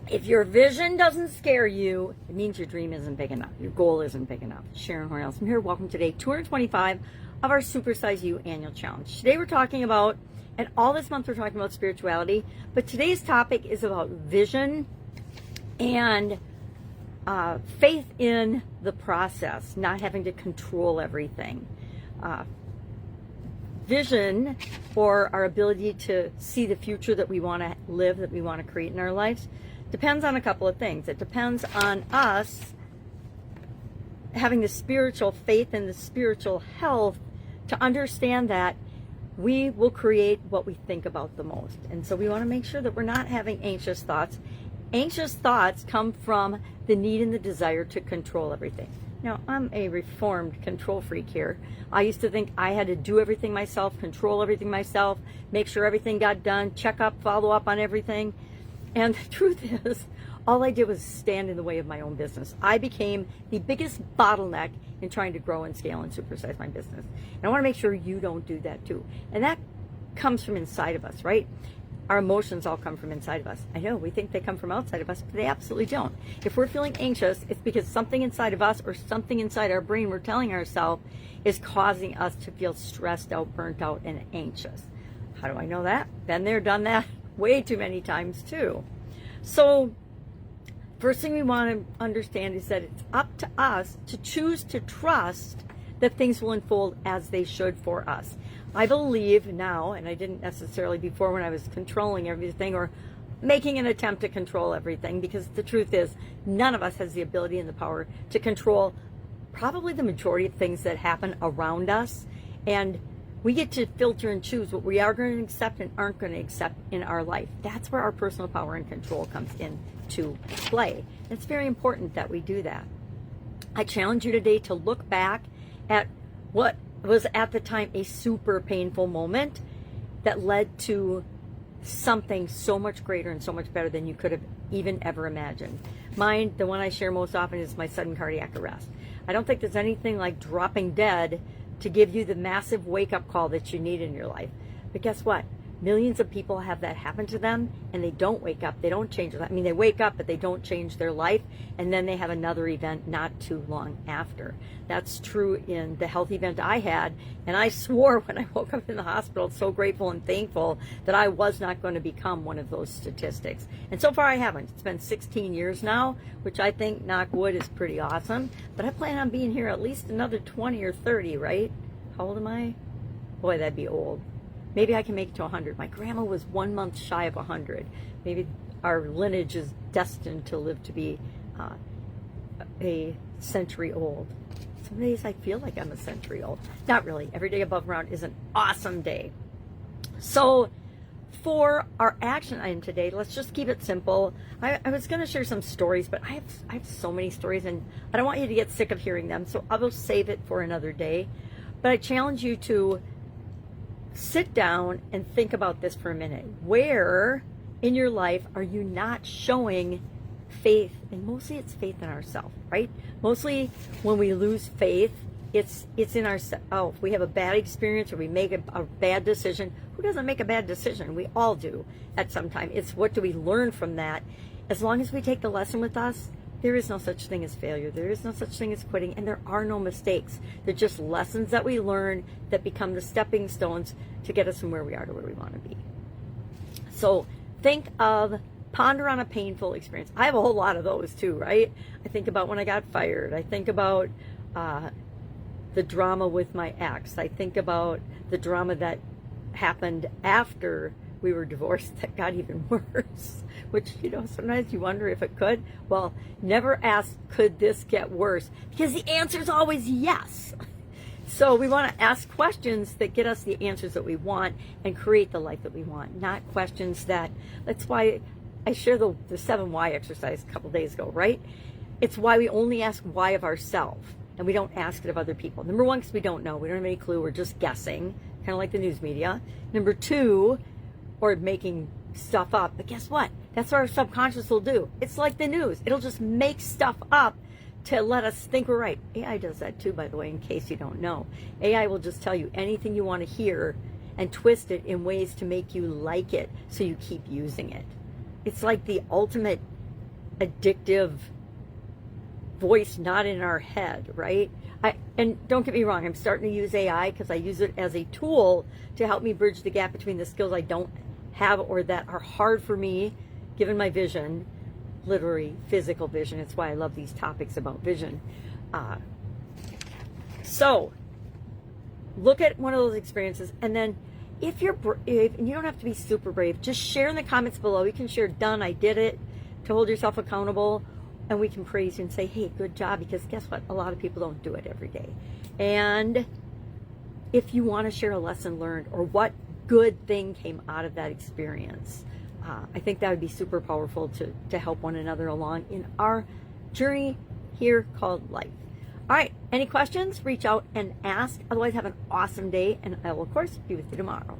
If your vision doesn't scare you, it means your dream isn't big enough. Your goal isn't big enough. Sharon Horne-Ellstrom here. Welcome to day 225 of our Supersize You annual challenge. Today we're talking about, and all this month we're talking about spirituality, but today's topic is about vision and faith in the process, not having to control everything. Vision, or our ability to see the future that we want to live, that we want to create in our lives, depends on a couple of things. It depends on us having the spiritual faith and the spiritual health to understand that we will create what we think about the most. And so we want to make sure that we're not having anxious thoughts. Anxious thoughts come from the need and the desire to control everything. Now, I'm a reformed control freak here. I used to think I had to do everything myself, control everything myself, make sure everything got done, check up, follow up on everything. And the truth is, all I did was stand in the way of my own business. I became the biggest bottleneck in trying to grow and scale and supersize my business. And I want to make sure you don't do that too. And that comes from inside of us, right? Our emotions all come from inside of us. I know we think they come from outside of us, but they absolutely don't. If we're feeling anxious, it's because something inside of us or something inside our brain we're telling ourselves is causing us to feel stressed out, burnt out, and anxious. How do I know that? Been there, done that way too many times too. So first thing we want to understand is that it's up to us to choose to trust that things will unfold as they should for us. I believe now, and I didn't necessarily before when I was controlling everything or making an attempt to control everything, because the truth is none of us has the ability and the power to control probably the majority of things that happen around us. And we get to filter and choose what we are going to accept and aren't going to accept in our life. That's where our personal power and control comes into play. It's very important that we do that. I challenge you today to look back at what was at the time a super painful moment that led to something so much greater and so much better than you could have even ever imagined. Mine, the one I share most often, is my sudden cardiac arrest. I don't think there's anything like dropping dead to give you the massive wake-up call that you need in your life. But guess what? Millions of people have that happen to them, and they don't wake up. They don't change. I mean, they wake up, but they don't change their life, and then they have another event not too long after. That's true in the health event I had, and I swore when I woke up in the hospital, so grateful and thankful that I was not going to become one of those statistics. And so far I haven't. It's been 16 years now, which I think, knock wood, is pretty awesome. But I plan on being here at least another 20 or 30, right? How old am I? Boy, that'd be old. Maybe I can make it to 100. My grandma was 1 month shy of 100. Maybe our lineage is destined to live to be a century old. Some days I feel like I'm a century old. Not really. Every day above ground is an awesome day. So for our action item today, let's just keep it simple. I was going to share some stories, but I have so many stories, and I don't want you to get sick of hearing them, so I will save it for another day. But I challenge you to sit down and think about this for a minute. Where in your life are you not showing faith? And mostly it's faith in ourselves, right? Mostly when we lose faith, it's in ourselves. Oh, if we have a bad experience or we make a bad decision. Who doesn't make a bad decision? We all do at some time. It's what do we learn from that? As long as we take the lesson with us, there is no such thing as failure. There is no such thing as quitting, and there are no mistakes. They're just lessons that we learn that become the stepping stones to get us from where we are to where we want to be. So ponder on a painful experience. I have a whole lot of those too, right? I think about when I got fired. I think about the drama with my ex. I think about the drama that happened after we were divorced that got even worse, which, sometimes you wonder if it could. Well, never ask, could this get worse? Because the answer is always yes. So we want to ask questions that get us the answers that we want and create the life that we want, not questions that's why I shared the 7 why exercise a couple days ago, right? It's why we only ask why of ourselves and we don't ask it of other people. Number 1, because we don't know. We don't have any clue. We're just guessing, kind of like the news media. Number 2, or making stuff up. But guess what? That's what our subconscious will do. It's like the news. It'll just make stuff up to let us think we're right. AI does that too, by the way, in case you don't know. AI will just tell you anything you want to hear and twist it in ways to make you like it so you keep using it. It's like the ultimate addictive voice not in our head, right? And don't get me wrong, I'm starting to use AI because I use it as a tool to help me bridge the gap between the skills I don't have or that are hard for me given my vision, literally physical vision. It's why I love these topics about vision. So look at one of those experiences, and then if you're brave, and you don't have to be super brave, just share in the comments below. You can share done, I did it, to hold yourself accountable, and we can praise you and say, hey, good job, because guess what? A lot of people don't do it every day. And if you want to share a lesson learned or what good thing came out of that experience, I think that would be super powerful to help one another along in our journey here called life. All right, any questions? Reach out and ask. Otherwise, have an awesome day, and I will, of course, be with you tomorrow.